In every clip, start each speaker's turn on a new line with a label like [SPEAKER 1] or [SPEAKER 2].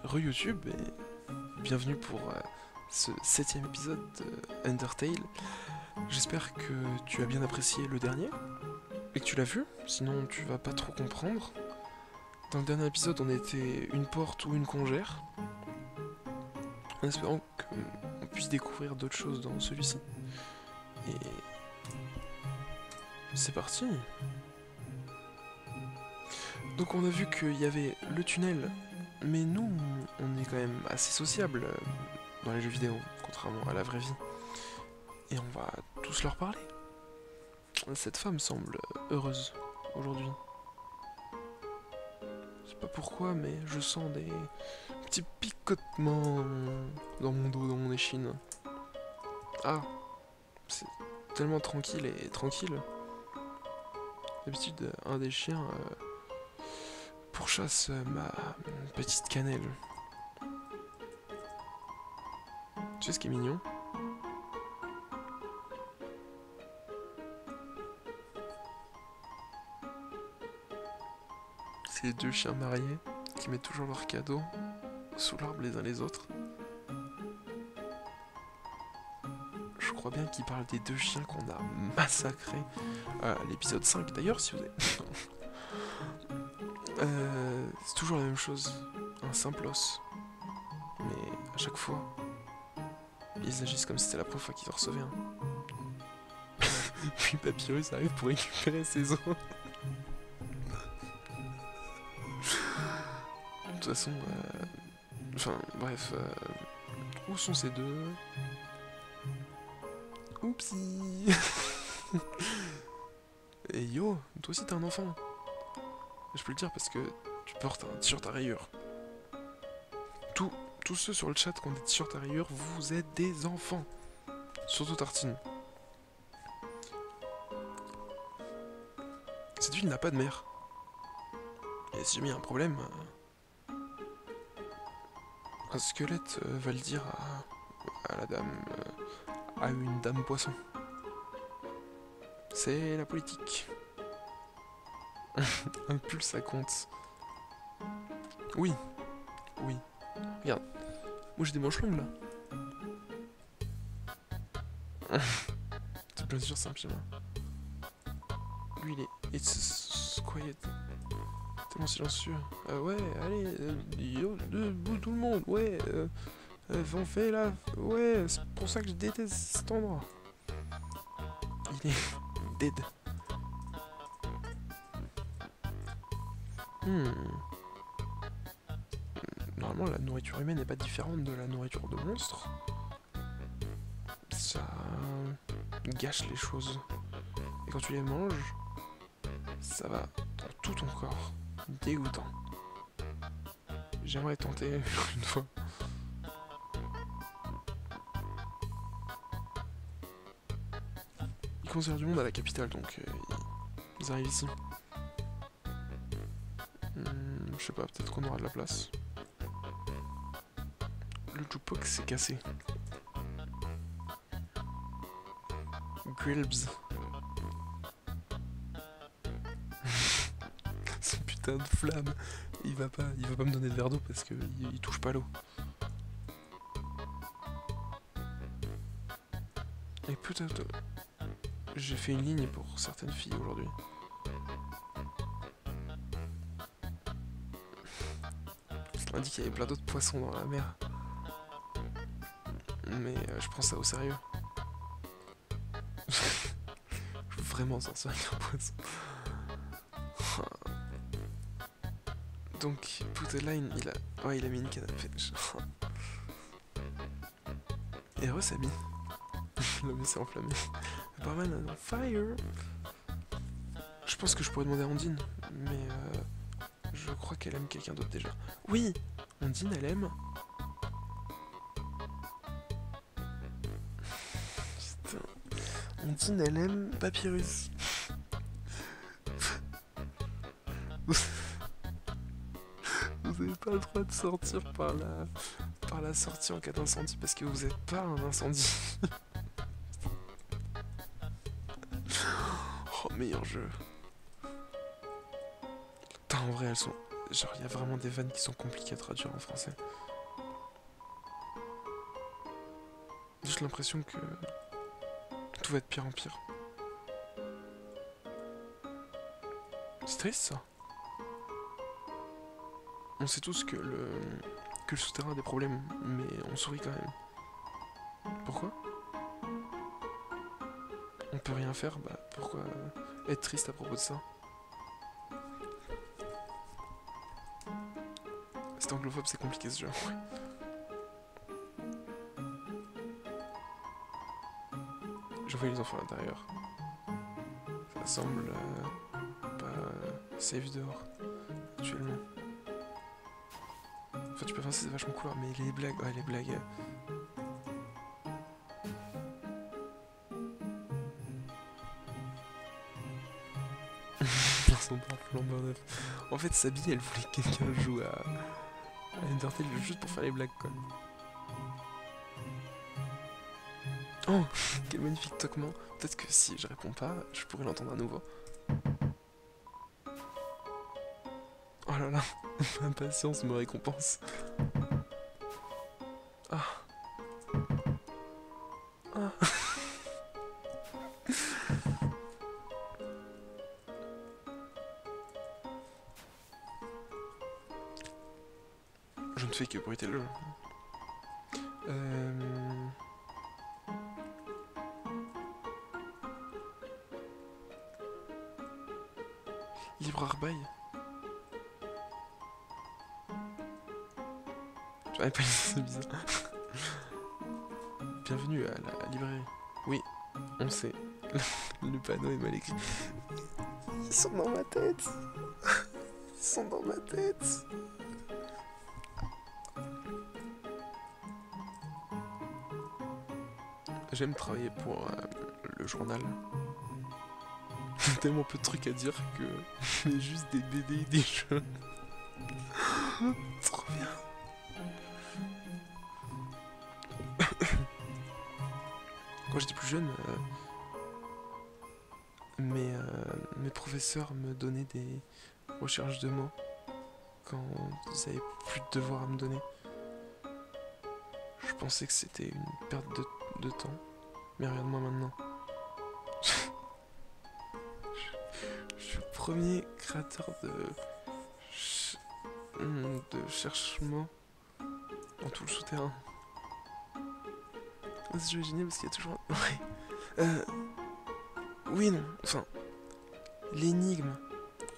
[SPEAKER 1] re-YouTube et bienvenue pour ce 7ème épisode de Undertale. J'espère que tu as bien apprécié le dernier et que tu l'as vu, sinon tu vas pas trop comprendre. Dans le dernier épisode, on était une porte ou une congère, en espérant qu'on puisse découvrir d'autres choses dans celui-ci. Et c'est parti. Donc on a vu qu'il y avait le tunnel, mais nous, on est quand même assez sociables dans les jeux vidéo, contrairement à la vraie vie. Et on va tous leur parler. Cette femme semble heureuse aujourd'hui. Je sais pas pourquoi, mais je sens des petits picotements dans mon dos, dans mon échine. Ah, c'est tellement tranquille et tranquille. D'habitude, un des chiens pourchasse ma petite cannelle. Tu sais ce qui est mignon? C'est les deux chiens mariés qui mettent toujours leurs cadeaux sous l'arbre les uns les autres. Je crois bien qu'ils parlent des deux chiens qu'on a massacrés à l'épisode 5. D'ailleurs, si vous avez... c'est toujours la même chose, un simple os. Mais à chaque fois, ils agissent comme si c'était la première fois qu'ils en recevaient un. Puis Papyrus arrive pour récupérer ses os. De toute façon, enfin, bref, où sont ces deux? Oupsie. Et yo, toi aussi t'es un enfant. Je peux le dire parce que tu portes un t-shirt à rayures. Tous ceux sur le chat qui ont des t-shirts à rayures, vous êtes des enfants. Surtout Tartine. Cette ville n'a pas de mère. Et si jamais il y a un problème, un squelette va le dire à la dame, à une dame poisson. C'est la politique. Un pull ça compte. Oui, oui. Regarde, moi j'ai des manches longues là. C'est bien sûr c'est un pyjama. Lui il est it's quiet. Tellement silencieux. Ouais, allez, yo, debout tout le monde, ouais. On fait là, ouais, c'est pour ça que je déteste cet endroit. Il est dead. Normalement, la nourriture humaine n'est pas différente de la nourriture de monstres. Ça gâche les choses. Et quand tu les manges, ça va dans tout ton corps. Dégoûtant. J'aimerais tenter une fois. Ils considèrent du monde à la capitale, donc ils arrivent ici. Je sais pas, peut-être qu'on aura de la place. Le jukebox s'est cassé. Grilbs. Ce putain de flamme. Il va pas me donner de verre d'eau parce que il touche pas l'eau. Et peut-être... J'ai fait une ligne pour certaines filles aujourd'hui. On dit qu'il y avait plein d'autres poissons dans la mer. Mais je prends ça au sérieux. Je veux vraiment sortir avec un poisson. Donc, Putterline, il a mis une canne à pêche. Et Rosabi. L'homme s'est enflammé. Le barman est on fire. Je pense que je pourrais demander à Ondine, mais je crois qu'elle aime quelqu'un d'autre déjà. Oui, Ondine, elle aime. Putain. Ondine, elle aime Papyrus. Vous avez pas le droit de sortir par la sortie en cas d'incendie parce que vous êtes pas un incendie. Oh, meilleur jeu. Putain, en vrai, elles sont Genre, il y a vraiment des vannes qui sont compliquées à traduire en français. J'ai juste l'impression que tout va être pire en pire. C'est triste ça. On sait tous que le souterrain a des problèmes, mais on sourit quand même. Pourquoi? On peut rien faire, bah pourquoi être triste à propos de ça? C'est anglophobe, c'est compliqué ce jeu. Je vois les enfants à l'intérieur. Ça semble pas safe dehors, actuellement. Enfin, tu peux penser c'est vachement cool, mais les blagues, ouais, les blagues. Son parfum neuf. En fait, Sabine, elle voulait que quelqu'un joue à Undertale juste pour faire les blagues, quoi. Oh, quel magnifique toquement. Peut-être que si je réponds pas, je pourrais l'entendre à nouveau. Oh là là, ma patience me récompense. Ah. Ah. Je ne fais que bruiter le jeu. Libre arbaille. J'avais pas dit c'est bizarre. Bienvenue à la librairie. Oui, on sait. Le panneau est mal écrit. Ils sont dans ma tête. Ils sont dans ma tête. J'aime travailler pour le journal. J'ai tellement peu de trucs à dire que j'ai juste des BD et des jeux. Trop bien. Quand j'étais plus jeune, mes professeurs me donnaient des recherches de mots quand ils avaient plus de devoirs à me donner. Je pensais que c'était une perte de temps, mais regarde-moi maintenant. Je suis le premier créateur de cherche-mots dans tout le souterrain. Ce jeu est génial parce qu'il y a toujours un... Ouais. Oui, non. Enfin, l'énigme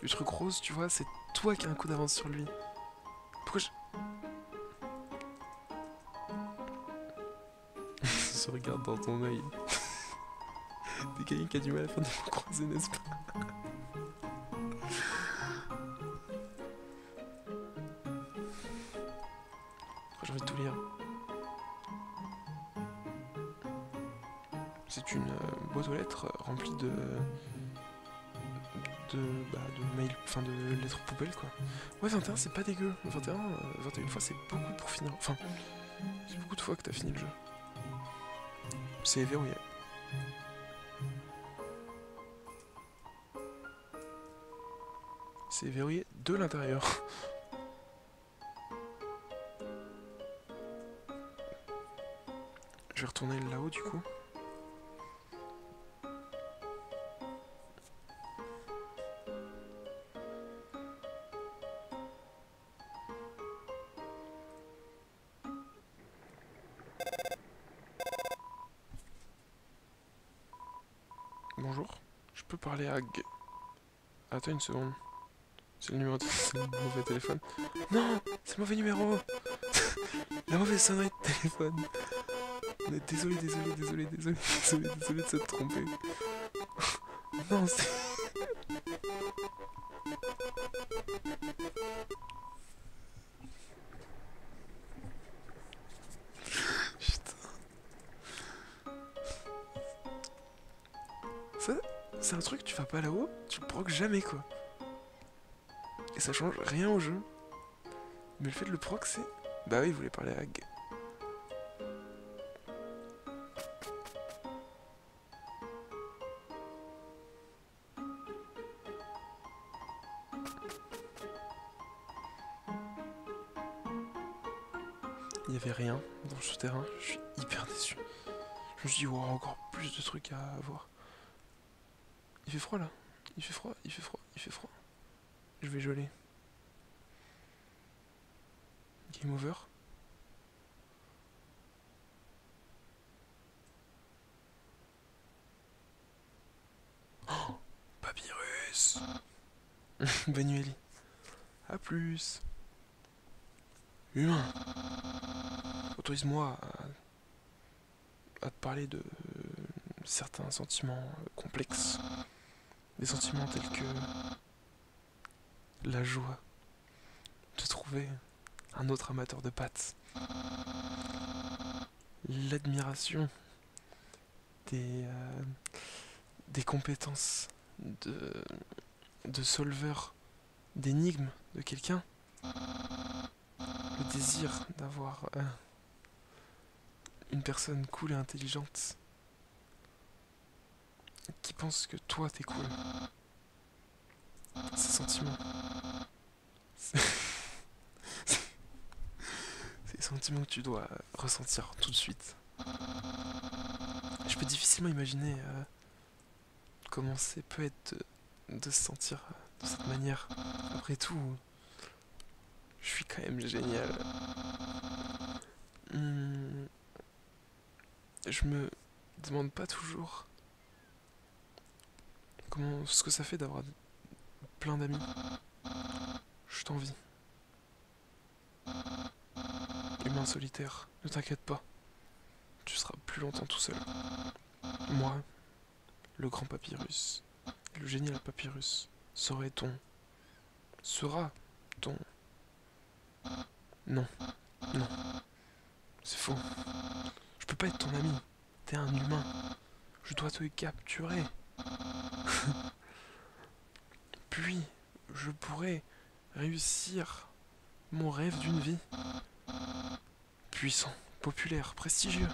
[SPEAKER 1] du truc rose, tu vois, c'est toi qui as un coup d'avance sur lui. Pourquoi je... Il se regarde dans ton œil. T'es quelqu'un qui a du mal à faire des mots croisés, n'est-ce pas? J'ai envie de tout lire. C'est une boîte aux lettres remplie de mails, enfin de lettres poubelles quoi. Ouais 21 c'est pas dégueu, 21 fois c'est beaucoup pour finir, enfin c'est beaucoup de fois que t'as fini le jeu. C'est verrouillé. C'est verrouillé de l'intérieur. Je vais retourner là-haut du coup. Bonjour, je peux parler à Attends une seconde. C'est le numéro de... C'est le mauvais téléphone. Non, c'est le mauvais numéro. La mauvaise sonnerie de téléphone. On est désolé de s'être trompé. Non, c'est... Putain. Ça, c'est un truc, tu vas pas là-haut, tu le procs jamais quoi. Et ça change rien au jeu. Mais le fait de le proc, c'est... Bah oui, il voulait parler à Hag. il n'y avait rien dans le souterrain. Je suis hyper déçu. Je me suis dit, wow, encore plus de trucs à voir. Il fait froid là. Il fait froid, il fait froid, il fait froid. Je vais geler. Game over. Oh, papyrus. Bonne nuit, Ellie. A plus. Humain. Autorise-moi à te parler de certains sentiments complexes. Des sentiments tels que la joie de trouver un autre amateur de pâtes. L'admiration des compétences de solveur d'énigmes de quelqu'un. Le désir d'avoir une personne cool et intelligente qui pense que toi t'es cool. Ces sentiments. C'est des sentiments que tu dois ressentir tout de suite. Je peux difficilement imaginer comment c'est peut être de se sentir de cette manière. Après tout, je suis quand même génial. Je me demande pas toujours ce que ça fait d'avoir plein d'amis. Je t'envie. Humain solitaire, ne t'inquiète pas. Tu seras plus longtemps tout seul. Moi, le grand papyrus, le génial papyrus, sera ton... Non, non, c'est faux. Je peux pas être ton ami. T'es un humain. Je dois te capturer. Puis, je pourrai réussir mon rêve d'une vie. Puissant, populaire, prestigieux.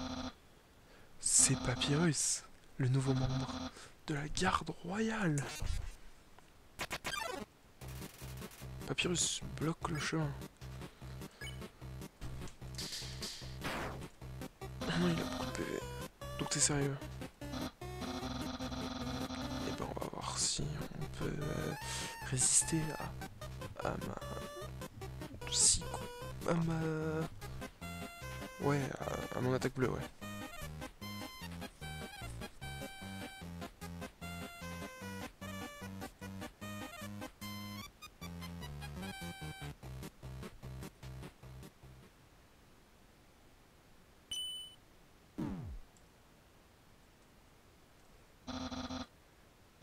[SPEAKER 1] C'est Papyrus, le nouveau membre de la garde royale. Papyrus bloque le chemin. Non, il a beaucoup de PV. Donc t'es sérieux? Eh ben on va voir si on peut résister à ma... Si... à ma... Ouais, à mon attaque bleue, ouais.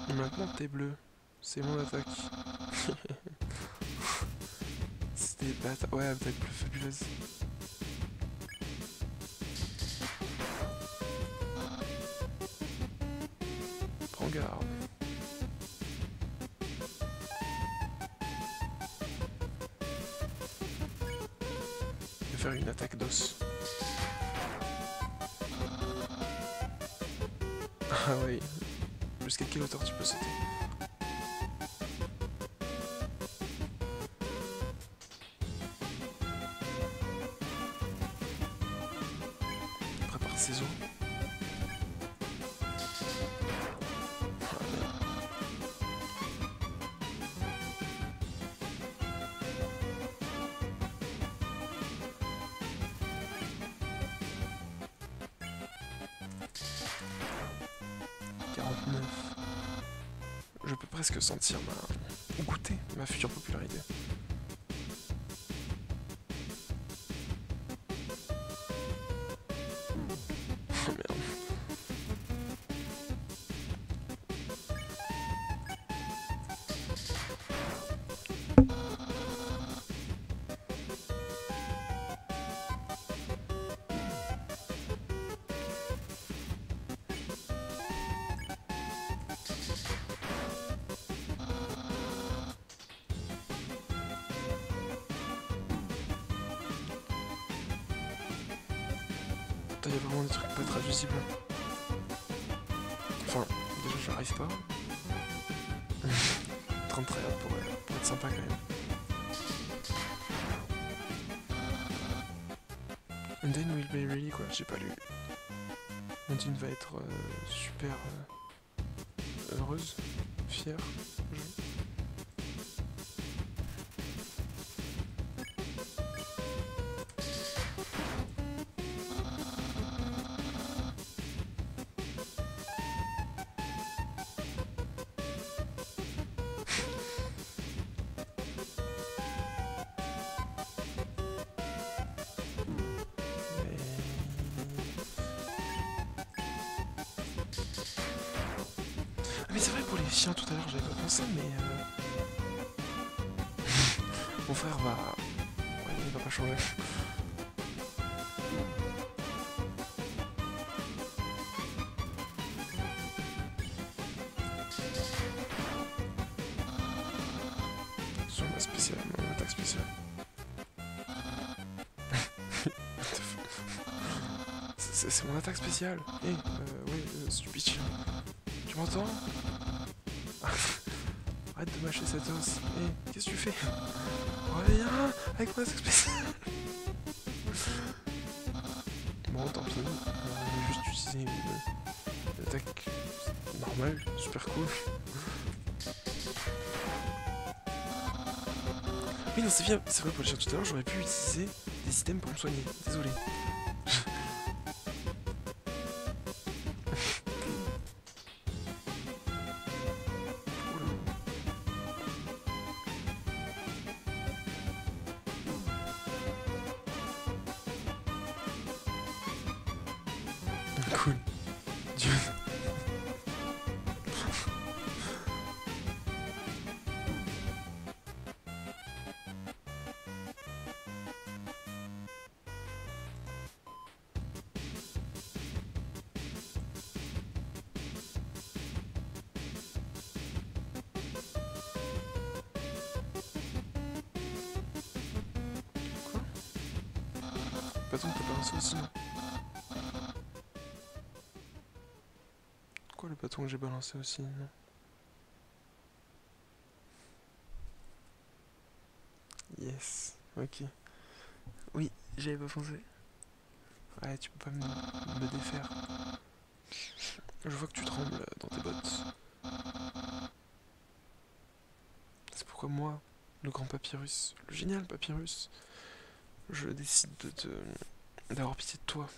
[SPEAKER 1] Et maintenant t'es bleu. C'est mon attaque. C'était bâtard. Ouais, attaque bleue fabuleuse. Prends garde. Je vais faire une attaque d'os. Ah oui. Jusqu'à quelle hauteur tu peux sauter? Prépare ses os. Je peux presque sentir goûter ma future popularité. Oh merde. Il y a vraiment des trucs pas traduisibles. Enfin, déjà j'arrive pas. 30 tryhards pour être sympa quand même. And then we'll be ready, quoi. J'ai pas lu. Ondine va être super heureuse, fière. Mais c'est vrai pour les chiens tout à l'heure j'avais pas pensé mais mon frère va... Ouais, il va pas changer. Sur ma spéciale, mon attaque spéciale. C'est mon attaque spéciale. Eh, oui, stupide chien. Tu m'entends? Arrête de mâcher cet os. Eh, qu'est-ce que tu fais? Reviens avec mon attaque spéciale. Bon, tant pis. On va juste utiliser une attaque normale, super cool. Oui, non, c'est bien. C'est vrai, pour le chien tout à l'heure, j'aurais pu utiliser des systèmes pour me soigner. Désolé. Cool. Dieu. Quoi? Bâton que t'as balancé aussi, non? Quoi le bâton que j'ai balancé aussi, non? Yes, ok. Oui, j'avais pas pensé. Ouais, tu peux pas me défaire. Je vois que tu trembles dans tes bottes. C'est pourquoi moi, le grand papyrus, le génial papyrus, je décide d'avoir pitié de toi.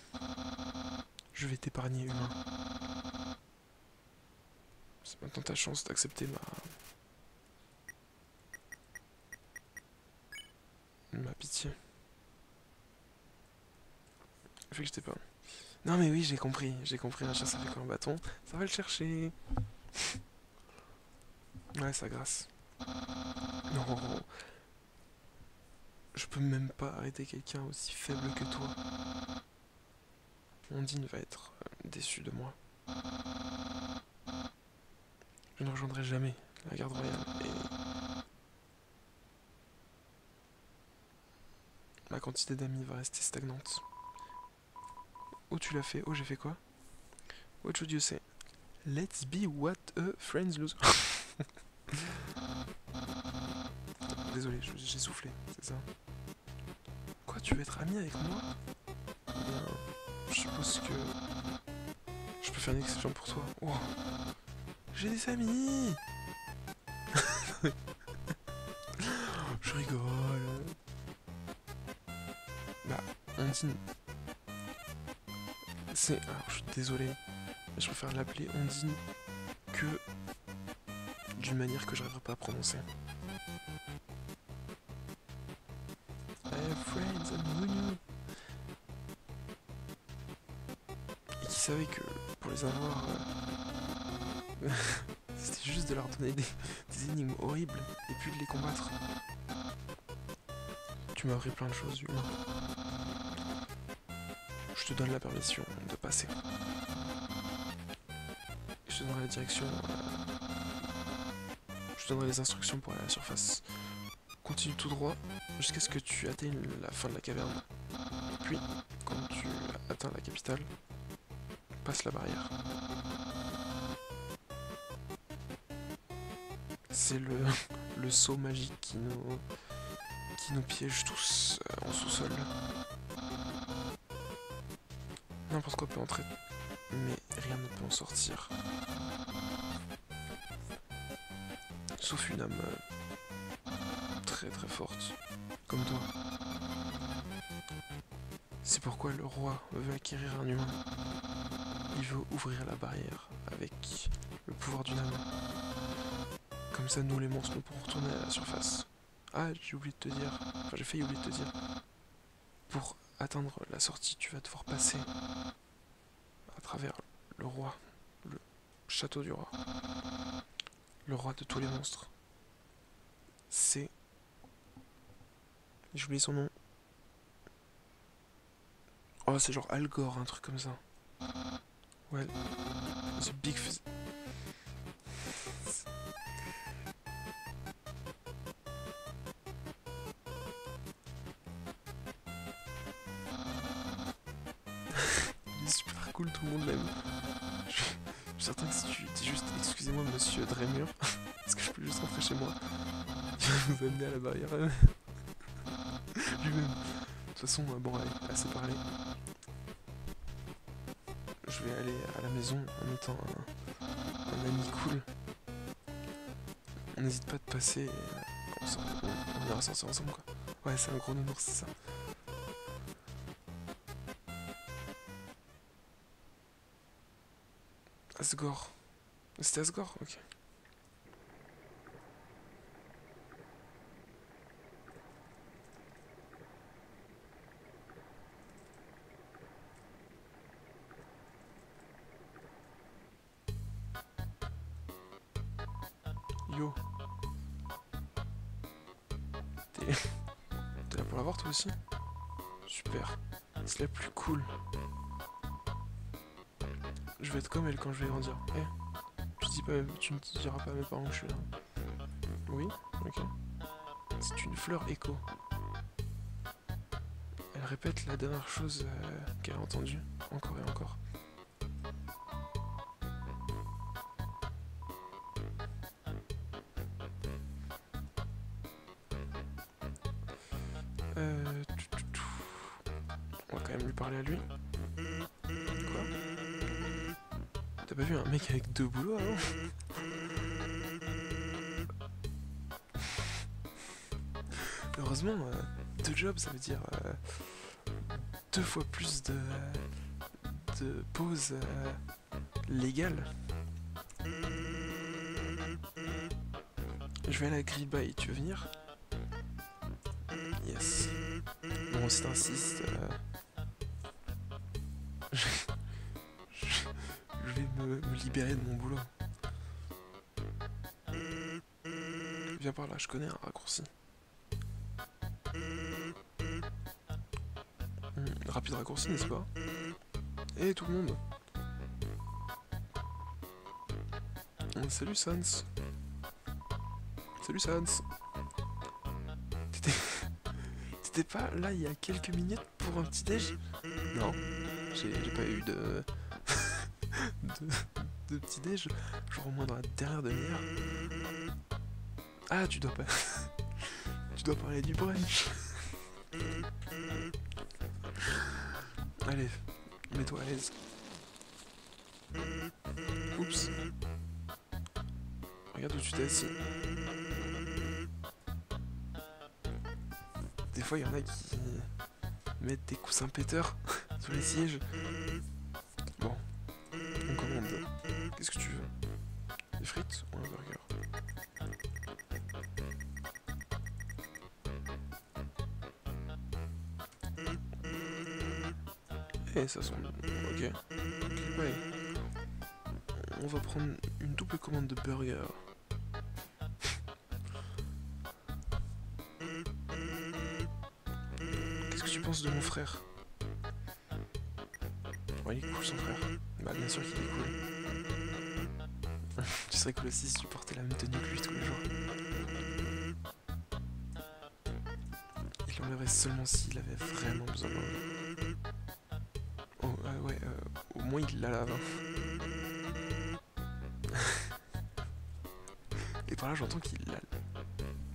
[SPEAKER 1] Je vais t'épargner, humain. C'est maintenant ta chance d'accepter ma pitié. Fait que je t'ai pas. Non mais oui, j'ai compris, un chien ça fait comme un bâton, ça va le chercher. Ouais, ça grasse. Non, je peux même pas arrêter quelqu'un aussi faible que toi. Ondine va être déçue de moi. Je ne rejoindrai jamais la garde royale et ma quantité d'amis va rester stagnante. Oh, tu l'as fait. Oh, j'ai fait quoi? What should you say? Let's be what a friends lose. Désolé, j'ai soufflé, c'est ça. Quoi, tu veux être ami avec moi? Je suppose que je peux faire une exception pour toi. Oh, j'ai des amis. Je rigole. Bah, Ondine. C'est... Alors, je suis désolé. Mais je préfère l'appeler Ondine que d'une manière que j'arriverai pas à prononcer. I have friends and who knew? Et qui savait que pour les avoir, c'était juste de leur donner des énigmes horribles et puis de les combattre. Tu m'as appris plein de choses, humain. Je te donne la permission de passer. Je te donnerai la direction. Je te donnerai les instructions pour aller à la surface. Continue tout droit jusqu'à ce que tu atteignes la fin de la caverne. Puis, quand tu atteins la capitale, passe la barrière. C'est le saut magique qui nous piège tous en sous-sol. N'importe quoi peut entrer, mais rien ne peut en sortir. Sauf une âme très très forte, comme toi. C'est pourquoi le roi veut acquérir un humain. Il veut ouvrir la barrière avec le pouvoir d'une âme. Comme ça, nous les monstres, nous pourrons retourner à la surface. Ah, j'ai oublié de te dire, enfin j'ai failli oublier de te dire. Pour atteindre la sortie, tu vas devoir passer à travers le roi, le château du roi. Le roi de tous les monstres. C'est... J'ai oublié son nom. Oh, c'est genre Al Gore, un truc comme ça. Ouais, The Big Fizz. Il est super cool, tout le monde l'aime. Je suis certain que si tu dis juste excusez-moi monsieur Drémur, est-ce que je peux juste rentrer chez moi? Il va vous amener à la barrière lui-même. De toute façon, bon allez, assez parlé. Je vais aller à la maison en étant un ami cool. N'hésite pas à te passer et on ira sortir ensemble quoi. Ouais, c'est un gros nounours, c'est ça. Asgore. C'était Asgore? Ok. Yo. T'es là pour l'avoir toi aussi? Super. C'est la plus cool. Je vais être comme elle quand je vais grandir. Tu ne diras pas à mes parents que je suis là. Oui? Ok. C'est une fleur écho. Elle répète la dernière chose qu'elle a entendue, encore et encore. On va quand même lui parler à lui. Quoi? T'as pas vu un mec avec 2 boulots avant? Heureusement, 2 jobs, ça veut dire 2 fois plus de pauses légales. Je vais aller à Greenby, tu veux venir? Yes. Bon, si t'insistes, je vais me libérer de mon boulot. Viens par là, je connais un raccourci. Rapide raccourci, n'est-ce pas? Eh tout le monde! Salut Sans! Salut Sans! T'étais pas là il y a quelques minutes pour un petit déj? Non, j'ai pas eu de... de petit déj, genre au moins dans la dernière demi-heure. Ah, tu dois pas... tu dois parler du brunch. Allez, mets-toi à l'aise. Oups. Regarde où tu t'es assis. Des fois, il y en a qui mettent des coussins péteurs sur les sièges. Bon, on commande. Qu'est-ce que tu veux? Des frites ou un burger? Eh, ça sonne... Ok. Ouais. On va prendre une double commande de burger. Qu'est-ce que tu penses de mon frère? Ouais, il est cool son frère. Bah bien sûr qu'il est cool. Tu serais cool aussi si tu portais la même tenue que lui tous les jours. Il l'enlèverait seulement s'il avait vraiment besoin de l'enlever. Oh ouais, au moins il la lave. Hein. Et par là j'entends qu'il la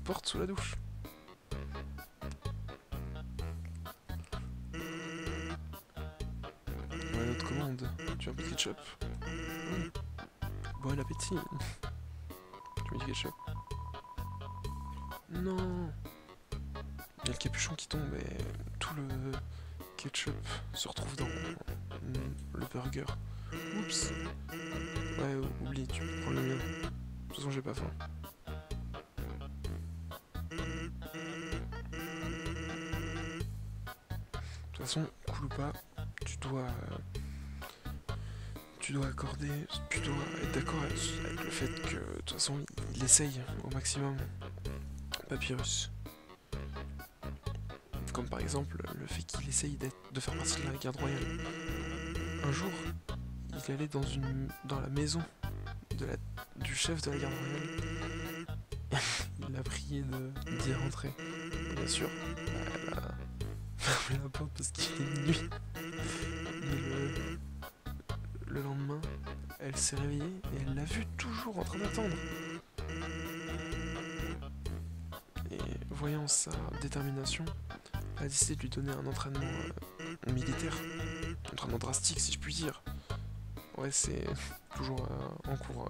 [SPEAKER 1] porte sous la douche. Ouais, notre commande. Tu veux un peu de ketchup? Oui. Bon appétit. Tu mets du ketchup? Non. Il y a le capuchon qui tombe et tout le ketchup se retrouve dans le burger. Oups. Ouais, oublie, tu peux prendre le mien. De toute façon, j'ai pas faim. De toute façon, cool ou pas, tu dois être d'accord avec le fait que de toute façon il essaye au maximum. Papyrus. Comme par exemple le fait qu'il essaye de faire partie de la garde royale. Un jour, il allait dans la maison du chef de la garde royale. Il l'a prié d'y rentrer. Bien sûr, elle a fermé la porte parce qu'il est minuit. Mais le lendemain, elle s'est réveillée et elle l'a vu toujours en train d'attendre. Et voyant sa détermination, elle a décidé de lui donner un entraînement militaire. Un entraînement drastique si je puis dire. Ouais, c'est toujours en cours.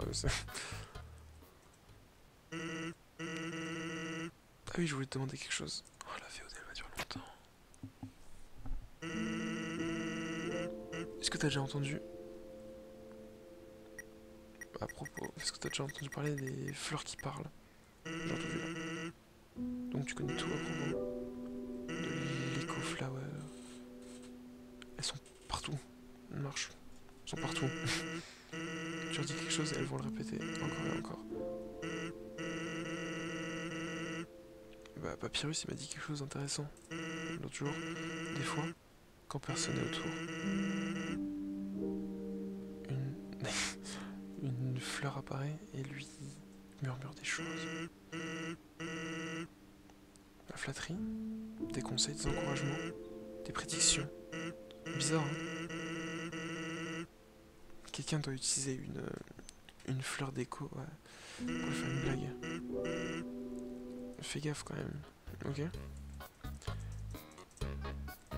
[SPEAKER 1] Ah oui, je voulais te demander quelque chose. Oh, la VOD elle va durer longtemps. Est-ce que t'as déjà entendu... À propos, est-ce que t'as déjà entendu parler des fleurs qui parlent? J'ai entendu là. Donc tu connais tout à propos de l'éco-flower. Elles sont partout. Elles marchent. Elles sont partout. Tu leur dis quelque chose et elles vont le répéter encore et encore. Bah, Papyrus, il m'a dit quelque chose d'intéressant l'autre jour. Des fois, quand personne n'est autour, une fleur apparaît et lui murmure des choses. La flatterie, des conseils, des encouragements, des prédictions. Bizarre, hein? Quelqu'un doit utiliser une fleur d'écho pour faire une blague. Fais gaffe quand même, ok?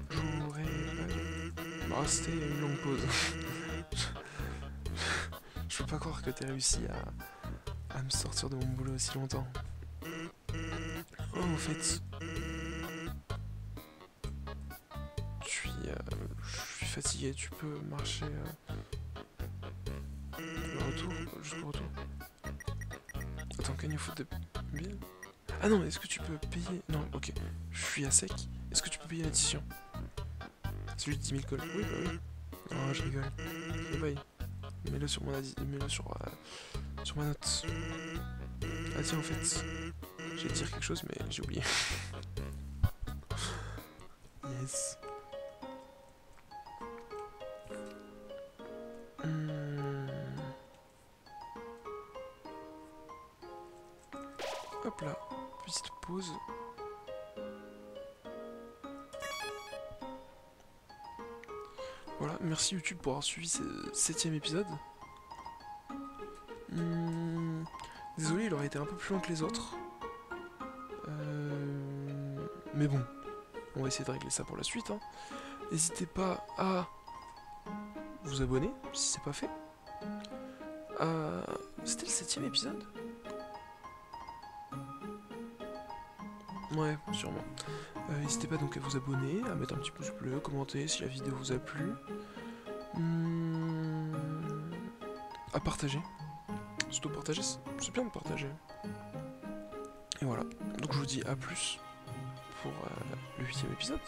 [SPEAKER 1] J'aurais pas... Bah, c'était une longue pause. Je peux pas croire que t'aies réussi à me sortir de mon boulot aussi longtemps. Oh, au fait... Je suis fatigué, tu peux marcher... Le retour, juste le retour. Attends, can you foot the bill? Ah non, est-ce que tu peux payer... Non, ok, je suis à sec. Est-ce que tu peux payer l'addition? Celui de 10 000 cols. Oui, bah oui. Oh, je rigole. Et bye. Mets-le sur mets-le sur ma note. Ah tiens, en fait, je vais te dire quelque chose, mais j'ai oublié. Yes. Hop là, petite pause. Voilà, merci YouTube pour avoir suivi ce 7ème épisode. Désolé, il aurait été un peu plus long que les autres. Mais bon, on va essayer de régler ça pour la suite. Hein. N'hésitez pas à vous abonner si c'est pas fait. C'était le 7ème épisode? Ouais, sûrement. N'hésitez pas donc à vous abonner, à mettre un petit pouce bleu, commenter si la vidéo vous a plu. À partager. Surtout partager, c'est bien de partager. Et voilà. Donc je vous dis à plus pour le 8ème épisode.